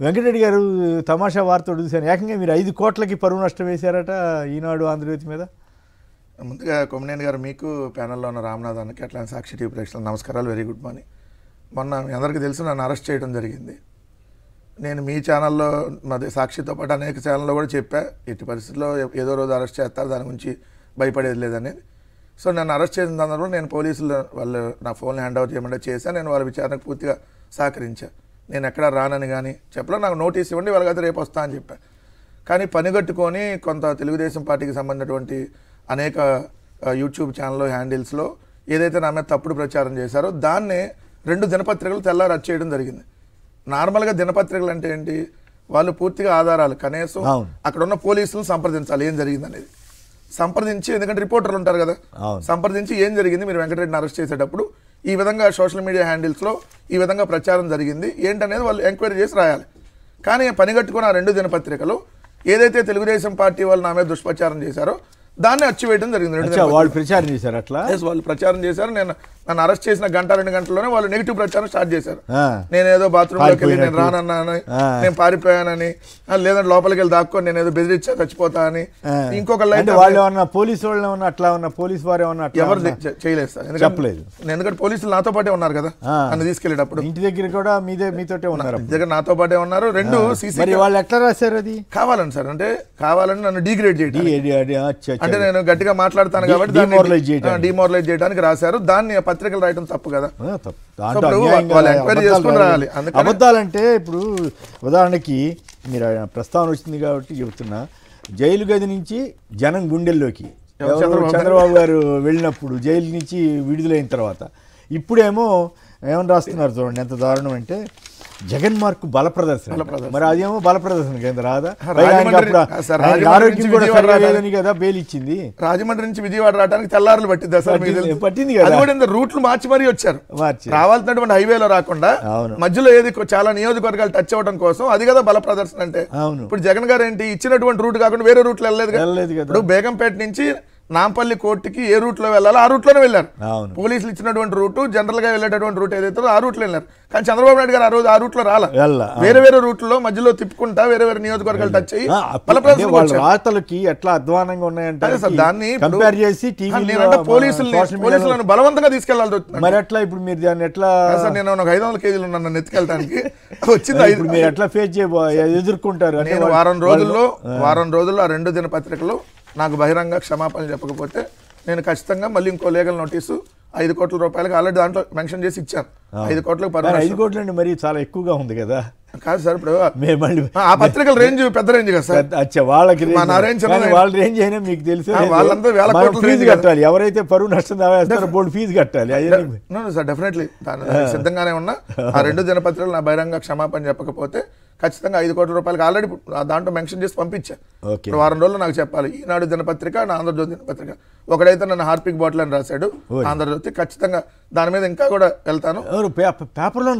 వెంకటరెడ్డి గారు తమాషా వార్త చూశాను. ఏకంగా మీరు 5 కోట్లకి పరువు నష్టం వేశారట ఈనాడు ఆంధ్రజ్యోతి మీద. ముందుగా కొమ్మినేని గారు మీకు ప్యానెల్లో ఉన్న రామనాథ్ అన్నకి అట్లా సాక్షి టీవీ ప్రేక్షకులకు నమస్కారాలు, వెరీ గుడ్ మార్నింగ్. మొన్న మీ అందరికీ తెలుసు నన్ను అరెస్ట్ చేయడం జరిగింది. నేను మీ ఛానల్లో మాది సాక్షితో పాటు అనేక ఛానల్లో కూడా చెప్పా, ఎట్టి పరిస్థితుల్లో ఏదో రోజు అరెస్ట్ చేస్తారు, దాని గురించి భయపడేది లేదనేది. సో నన్ను అరెస్ట్ చేసిన సందర్భంలో నేను పోలీసులు వాళ్ళు నా ఫోన్ హ్యాండ్ ఓవర్ చేయమంటే చేశాను. నేను వాళ్ళ విచారణకు పూర్తిగా సహకరించాను. నేను ఎక్కడ రానని కానీ చెప్పలే, నాకు నోటీస్ ఇవ్వండి వాళ్ళకైతే రేపు వస్తా అని చెప్పాను. కానీ పనిగట్టుకొని కొంత తెలుగుదేశం పార్టీకి సంబంధించినటువంటి అనేక యూట్యూబ్ ఛానల్లో హ్యాండిల్స్లో ఏదైతే నా మీద తప్పుడు ప్రచారం చేశారో దాన్నే 2 దినపత్రికలు తెల్లారి రద్దు చేయడం జరిగింది. నార్మల్గా దినపత్రికలు అంటే ఏంటి, వాళ్ళు పూర్తిగా ఆధారాలు కనీసం అక్కడ ఉన్న పోలీసులను సంప్రదించాలి ఏం జరిగింది అనేది, సంప్రదించి, ఎందుకంటే రిపోర్టర్లు ఉంటారు కదా, సంప్రదించి ఏం జరిగింది, మీరు వెంకటరెడ్డిని అరెస్ట్ చేసేటప్పుడు ఈ విధంగా సోషల్ మీడియా హ్యాండిల్స్లో ఈ విధంగా ప్రచారం జరిగింది ఏంటనేది వాళ్ళు ఎంక్వైరీ చేసి రాయాలి. కానీ పనిగట్టుకున్న ఆ 2 దినపత్రికలు ఏదైతే తెలుగుదేశం పార్టీ వాళ్ళు నా మీద దుష్ప్రచారం చేశారో దాన్ని అచ్చివేయడం జరిగింది. వాళ్ళు ప్రచారం చేశారు, అట్లా వాళ్ళు ప్రచారం చేశారు. నన్ను అరెస్ట్ చేసిన 1-2 గంటల్లోనే వాళ్ళు నెగిటివ్ ప్రచారం స్టార్ట్ చేశారు. నేను ఏదో బాత్రూంలోకి వెళ్ళి నేను రానన్నానని, నేను పారిపోయానని, లేదంటే లోపలికి వెళ్ళి దాక్కొని నేను ఏదో బెదిరించా చచ్చిపోతా అని. ఇంకొకళ్ళు వాళ్ళు పోలీసు వాళ్ళు ఏమన్నా అట్లా ఉన్న పోలీసు వారు ఏమన్నా ఎవరు చేయలేదు సార్, ఎందుకంటే పోలీసులు నాతో పాటే ఉన్నారు కదా నన్ను తీసుకెళ్ళేటప్పుడు. ఇంటి దగ్గర కూడా మీతోటే ఉన్నారు, ఇంటి దగ్గర నాతో పాటే ఉన్నారు. 2 సీసీ వాళ్ళు ఎట్లా రాశారు అది కావాలని సార్, అంటే కావాలని నన్ను డిగ్రేడ్ చేయడం, అంటే నేను గట్టిగా మాట్లాడతాను కాబట్టి డిమోరలైజ్ చేయడానికి రాశారు. దాన్ని పత్రికలు రాయడం తప్పు కదా. అబద్ధాలంటే ఇప్పుడు ఉదాహరణకి మీరు ప్రస్తావన వచ్చింది కాబట్టి చెబుతున్నా, జైలు గది నుంచి జనం గుండెల్లోకి చంద్రబాబు గారు వెళ్ళినప్పుడు జైలు నుంచి విడుదలైన తర్వాత ఇప్పుడేమో ఏమని రాస్తున్నారు చూడండి, ఎంత దారుణం అంటే జగన్ మార్కు బల ప్రదర్శన. మరి అదేమో బల ప్రదర్శన కింద రాదా? ఆరోగ్యం కూడా సరిలేదని కదా బెయిల్ ఇచ్చింది. రాజమండ్రి నుంచి విజయవాడ రావడానికి తెల్లారులు పట్టింది కదా, రూట్లు మార్చి మరీ వచ్చారు. రావాల్సినటువంటి హైవేలో రాకుండా మధ్యలో ఏది చాలా నియోజకవర్గాలు టచ్ అవ్వడం కోసం, అది కదా బల ప్రదర్శన అంటే. ఇప్పుడు జగన్ గారు ఏంటి ఇచ్చినటువంటి రూట్ కాకుండా వేరే రూట్లు వెళ్ళలేదు కదా. ఇప్పుడు బేగంపేట నుంచి నాంపల్లి కోర్టుకి ఏ రూట్ లో వెళ్ళాలో ఆ రూట్ లోనే వెళ్ళారు. పోలీసులు ఇచ్చినటువంటి రూట్, జనరల్ గా వెళ్ళేటటువంటి రూట్ ఏదైతే ఆ రూట్ లో వెళ్ళారు. కానీ చంద్రబాబు నాయుడు గారు ఆ రోజు ఆ రూట్ లో రాలా, వేరే రూట్లో మధ్యలో తిప్పుకుంటా వేరే నియోజకవర్గాలు టచ్ అయ్యి వార్తలకి ఎట్లా అధ్వానంగా ఉన్నాయంటే దాన్ని కంపేర్ చేసి పోలీసులను బలవంతంగా తీసుకెళ్లాలి. మరి ఎట్లా ఇప్పుడు మీరు దాన్ని ఎట్లా, నేను 500 కేజీలు నన్ను ఎత్తుకెళ్ళడానికి వచ్చింది, మీరు ఎట్లా ఫేస్ ఎదుర్కొంటారు? నేను వారం రోజుల్లో ఆ 2 దినపత్రికలు నాకు బహిరంగ క్షమాపణలు చెప్పకపోతే నేను ఖచ్చితంగా మళ్ళీ ఇంకో లీగల్ నోటీసు 5 కోట్ల రూపాయలకి ఆల్రెడీ దాంట్లో మెన్షన్ చేసి ఇచ్చాను. 5 కోట్లకు 5 కోట్లు అండి, మరి చాలా ఎక్కువగా ఉంది కదా. కాదు సార్, ఇప్పుడు ఆ పత్రికల రేంజ్ పెద్ద రేంజ్ కదా సార్. వాళ్ళకి వాళ్ళ రేంజ్ అయినా మీకు తెలుసు, వాళ్ళంతా వేల కోట్ల ఫీజు కట్టాలి. ఎవరైతే పరువు నష్టం దావేస్తారో బోర్డు ఫీజు కట్టాలి. సార్ డెఫినెట్లీ సిద్ధంగానే ఉన్నా. ఆ 2 దినపత్రికలు నా బహిరంగ క్షమాపణ చెప్పకపోతే ఖచ్చితంగా 5 కోట్ల రూపాయలకి ఆల్రెడీ దాంట్లో మెన్షన్ చేసి పంపించా. వారం రోజులు నాకు చెప్పాలి. ఈనాడు దినపత్రిక, నా ఆంధ్రజ్యోతి దినపత్రిక. ఒకడైతే నన్ను హార్పిక్ బాటిల్ అని రాశాడు ఆంధ్రజ్యోతి, ఖచ్చితంగా దాని మీద ఇంకా కూడా వెళ్తాను. పేపర్లో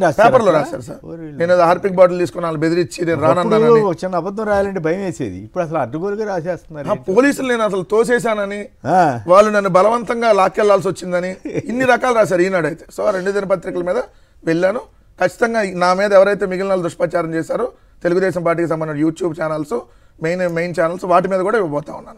రాశారు సార్. నేను హార్పిక్ బాటిల్ తీసుకుని వాళ్ళు బెదిరించి నేను రానన్నాను. చిన్న అబద్ధం రాయాలంటే భయం వేసేది, ఇప్పుడు అసలు అడ్డుగోలుగా రాసేస్తున్నారు. పోలీసులు నేను అసలు తోసేశానని, వాళ్ళు నన్ను బలవంతంగా లాక్కెళ్లాల్సి వచ్చిందని, ఇన్ని రకాలు రాశారు ఈనాడు అయితే. సో 2 దినపత్రికల మీద వెళ్ళాను. ఖచ్చితంగా నా మీద ఎవరైతే మిగిలిన దుష్ప్రచారం చేశారో తెలుగుదేశం పార్టీకి సంబంధించిన యూట్యూబ్ ఛానల్స్, మెయిన్ ఛానల్స్, వాటి మీద కూడా ఇవ్వబోతా ఉన్నాను.